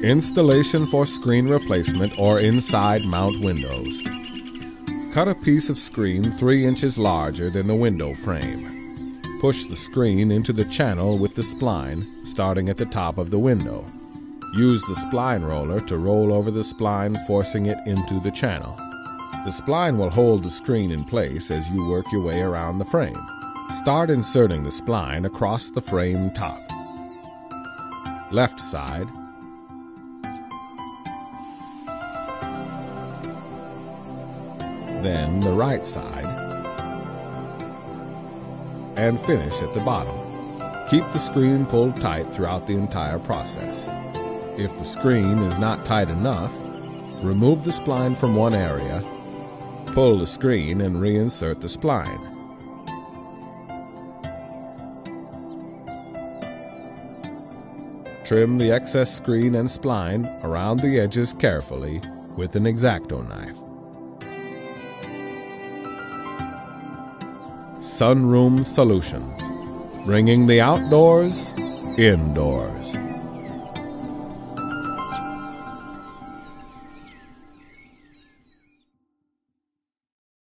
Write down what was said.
Installation for screen replacement or inside mount windows. Cut a piece of screen 3 inches larger than the window frame. Push the screen into the channel with the spline, starting at the top of the window. Use the spline roller to roll over the spline, forcing it into the channel. The spline will hold the screen in place as you work your way around the frame. Start inserting the spline across the frame top. Left side. Then the right side, and finish at the bottom. Keep the screen pulled tight throughout the entire process. If the screen is not tight enough, remove the spline from one area, pull the screen and reinsert the spline. Trim the excess screen and spline around the edges carefully with an X-Acto knife. Sunroom Solutions, bringing the outdoors indoors.